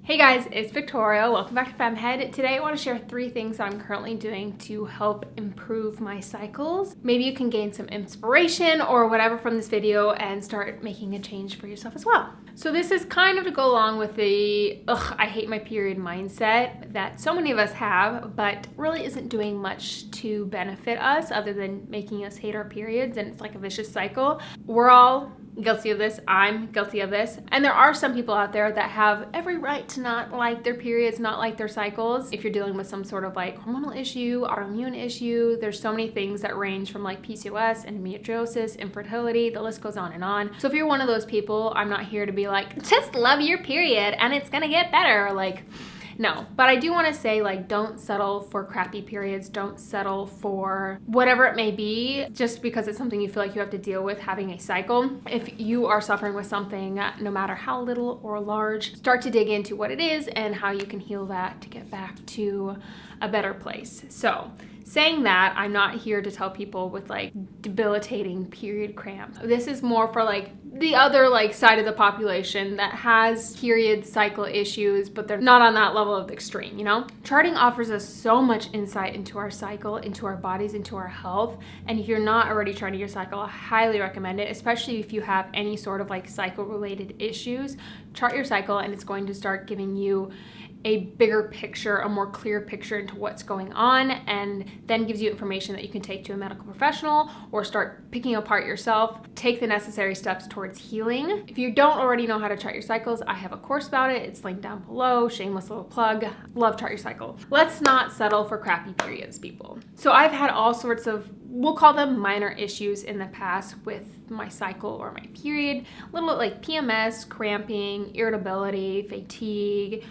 Hey guys, it's Victoria. Welcome back to FemmeHead. Today I want to share 3 things I'm currently doing to help improve my cycles. Maybe you can gain some inspiration or whatever from this video and start making a change for yourself as well. So this is kind of to go along with the I hate my period mindset that so many of us have, but really isn't doing much to benefit us other than making us hate our periods, and it's like a vicious cycle. We're all guilty of this. I'm guilty of this. And there are some people out there that have every right to not like their periods, not like their cycles. If you're dealing with some sort of like hormonal issue, autoimmune issue, there's so many things that range from like PCOS, endometriosis, infertility, the list goes on and on. So if you're one of those people, I'm not here to be like, just love your period and it's gonna get better. Like, no, but I do want to say, like, don't settle for crappy periods. Don't settle for whatever it may be just because it's something you feel like you have to deal with having a cycle. If you are suffering with something, no matter how little or large, start to dig into what it is and how you can heal that to get back to a better place. So saying that, I'm not here to tell people with like debilitating period cramps. This is more for like the other like side of the population that has period cycle issues, but they're not on that level of extreme, you know? Charting offers us so much insight into our cycle, into our bodies, into our health. And if you're not already charting your cycle, I highly recommend it, especially if you have any sort of like cycle related issues. Chart your cycle and it's going to start giving you a bigger picture, a more clear picture into what's going on, and then gives you information that you can take to a medical professional or start picking apart yourself. Take the necessary steps towards healing. If you don't already know how to chart your cycles, I have a course about it. It's linked down below. Shameless little plug. Love Chart Your Cycle. Let's not settle for crappy periods, people. So I've had all sorts of, we'll call them minor issues in the past with my cycle or my period. Little like PMS, cramping, irritability, fatigue,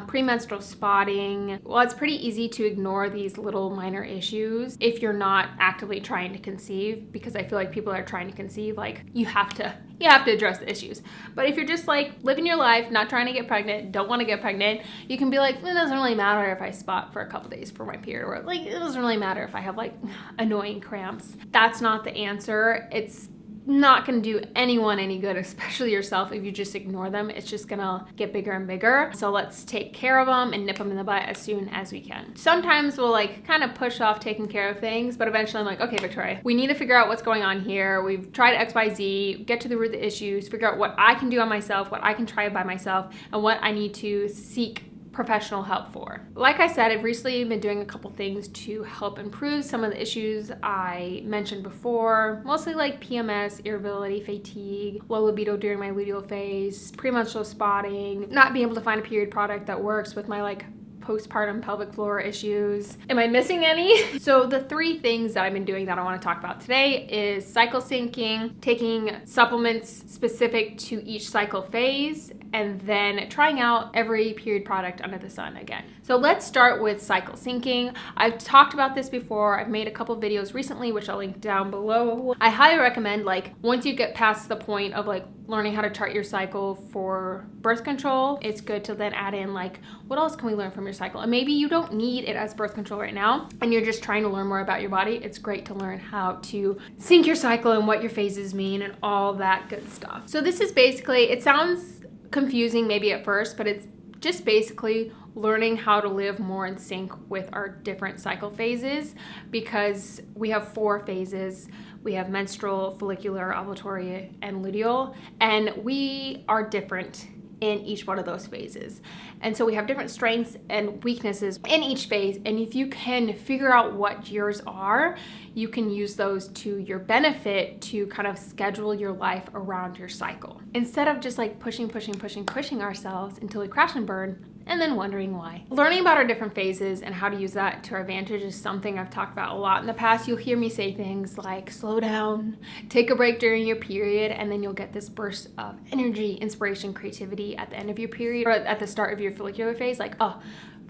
premenstrual spotting. Well, it's pretty easy to ignore these little minor issues if you're not actively trying to conceive, because I feel like people are trying to conceive, like you have to address the issues. But if you're just like living your life, not trying to get pregnant, don't want to get pregnant, you can be like, it doesn't really matter if I spot for a couple days for my period, or like, it doesn't really matter if I have like annoying cramps. That's not the answer. It's not going to do anyone any good, especially yourself, if you just ignore them. It's just gonna get bigger and bigger. So let's take care of them and nip them in the butt as soon as we can. Sometimes we'll like kind of push off taking care of things, but eventually I'm like, okay, Victoria, we need to figure out what's going on here. We've tried XYZ, get to the root of the issues, figure out what I can do on myself, what I can try by myself, and what I need to seek professional help for. Like I said, I've recently been doing a couple things to help improve some of the issues I mentioned before, mostly like PMS, irritability, fatigue, low libido during my luteal phase, premenstrual spotting, not being able to find a period product that works with my like postpartum pelvic floor issues. Am I missing any? So the 3 things that I've been doing that I want to talk about today is cycle syncing, taking supplements specific to each cycle phase, and then trying out every period product under the sun again. So let's start with cycle syncing. I've talked about this before. I've made a couple videos recently, which I'll link down below. I highly recommend, like, once you get past the point of like learning how to chart your cycle for birth control, it's good to then add in like, what else can we learn from your cycle? And maybe you don't need it as birth control right now and you're just trying to learn more about your body. It's great to learn how to sync your cycle and what your phases mean and all that good stuff. So this is basically, it sounds confusing maybe at first, but it's just basically learning how to live more in sync with our different cycle phases, because we have 4 phases. We have menstrual, follicular, ovulatory, and luteal, and we are different in each one of those phases. And so we have different strengths and weaknesses in each phase. And if you can figure out what yours are, you can use those to your benefit to kind of schedule your life around your cycle. Instead of just like pushing ourselves until we crash and burn, and then wondering why. Learning about our different phases and how to use that to our advantage is something I've talked about a lot in the past. You'll hear me say things like slow down, take a break during your period, and then you'll get this burst of energy, inspiration, creativity at the end of your period or at the start of your follicular phase. Like, oh,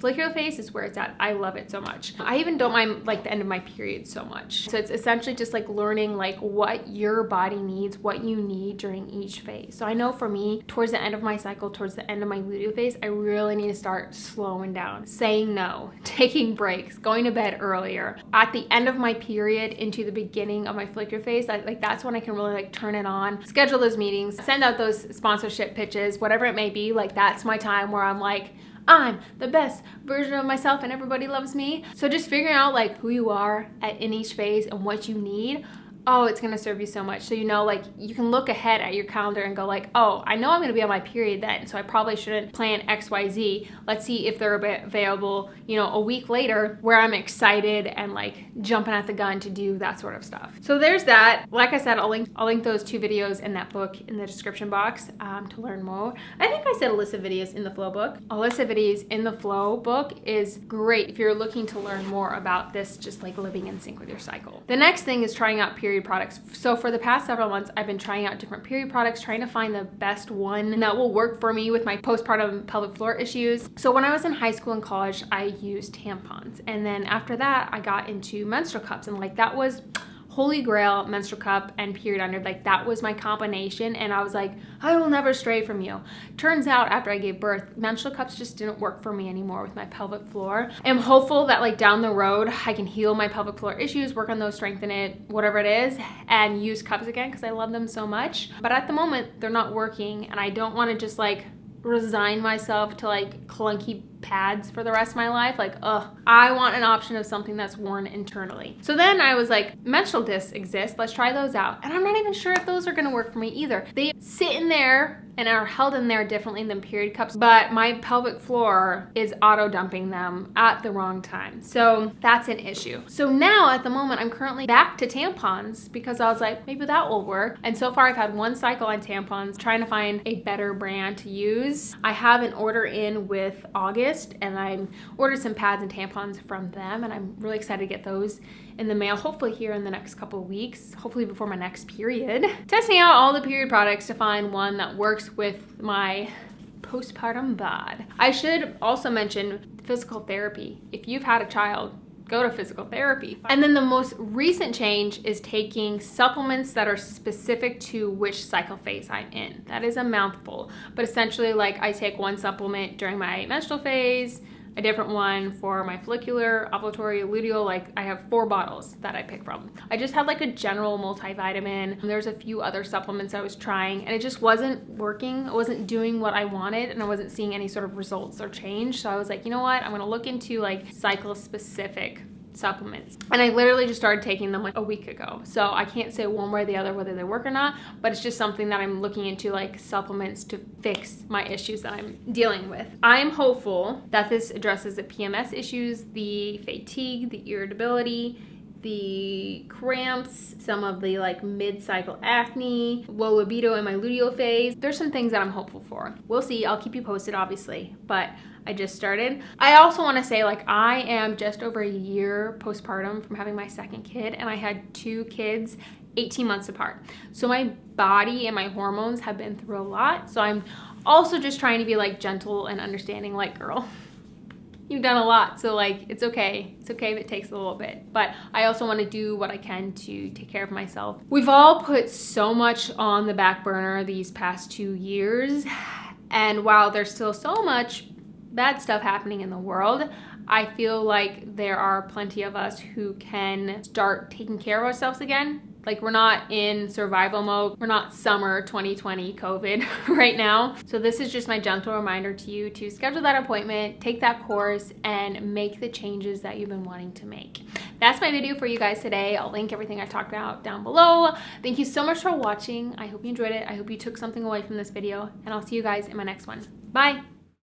Follicular phase is where it's at. I love it so much. I even don't mind like the end of my period so much. So it's essentially just like learning like what your body needs, what you need during each phase. So I know for me, towards the end of my cycle, towards the end of my luteal phase, I really need to start slowing down, saying no, taking breaks, going to bed earlier. At the end of my period into the beginning of my follicular phase, that's when I can really like turn it on, schedule those meetings, send out those sponsorship pitches, whatever it may be. Like that's my time where I'm like, I'm the best version of myself and everybody loves me. So just figuring out like who you are in each phase and what you need, oh, it's gonna serve you so much. So, you know, like you can look ahead at your calendar and go like, oh, I know I'm gonna be on my period then, so I probably shouldn't plan XYZ. Let's see if they're available, you know, a week later where I'm excited and like jumping at the gun to do that sort of stuff. So there's that. Like I said, I'll link those 2 videos in that book in the description box to learn more. I think I said a list of videos in the Flow book. A list of videos in the Flow book is great if you're looking to learn more about this, just like living in sync with your cycle. The next thing is trying out period products. So for the past several months, I've been trying out different period products, trying to find the best one that will work for me with my postpartum pelvic floor issues. So when I was in high school and college, I used tampons. And then after that, I got into menstrual cups, and like that was holy grail, menstrual cup and period under. Like that was my combination, and I was like, I will never stray from you. Turns out after I gave birth, menstrual cups just didn't work for me anymore with my pelvic floor. I'm hopeful that like down the road I can heal my pelvic floor issues, work on those, strengthen it, whatever it is, and use cups again because I love them so much. But at the moment they're not working, and I don't want to just like resign myself to like clunky pads for the rest of my life. Like, I want an option of something that's worn internally. So then I was like, menstrual discs exist, let's try those out. And I'm not even sure if those are gonna work for me either. They sit in there and are held in there differently than period cups, but my pelvic floor is auto dumping them at the wrong time. So that's an issue. So now at the moment, I'm currently back to tampons because I was like, maybe that will work. And so far I've had 1 cycle on tampons, trying to find a better brand to use. I have an order in with August, and I ordered some pads and tampons from them, and I'm really excited to get those in the mail, hopefully here in the next couple of weeks, hopefully before my next period. Testing out all the period products to find one that works with my postpartum bod. I should also mention physical therapy. If you've had a child, go to physical therapy. And then the most recent change is taking supplements that are specific to which cycle phase I'm in. That is a mouthful, but essentially like I take 1 supplement during my menstrual phase, a different one for my follicular, ovulatory, luteal. Like I have 4 bottles that I pick from. I just had like a general multivitamin. There's a few other supplements I was trying, and it just wasn't working. It wasn't doing what I wanted, and I wasn't seeing any sort of results or change. So I was like, you know what? I'm gonna look into like cycle specific supplements. And I literally just started taking them like a week ago. So I can't say one way or the other whether they work or not, but it's just something that I'm looking into, like supplements to fix my issues that I'm dealing with. I'm hopeful that this addresses the PMS issues, the fatigue, the irritability, the cramps, some of the like mid-cycle acne, low libido in my luteal phase. There's some things that I'm hopeful for. We'll see. I'll keep you posted, obviously, but I just started. I also want to say, like, I am just over a year postpartum from having my 2nd kid, and I had 2 kids 18 months apart. So my body and my hormones have been through a lot. So I'm also just trying to be like gentle and understanding, like, girl, you've done a lot, so like it's okay. It's okay if it takes a little bit. But I also want to do what I can to take care of myself. We've all put so much on the back burner these past 2 years, and while there's still so much bad stuff happening in the world, I feel like there are plenty of us who can start taking care of ourselves again. Like, we're not in survival mode. We're not summer 2020 COVID right now. So this is just my gentle reminder to you to schedule that appointment, take that course, and make the changes that you've been wanting to make. That's my video for you guys today. I'll link everything I talked about down below. Thank you so much for watching. I hope you enjoyed it. I hope you took something away from this video, and I'll see you guys in my next one. Bye.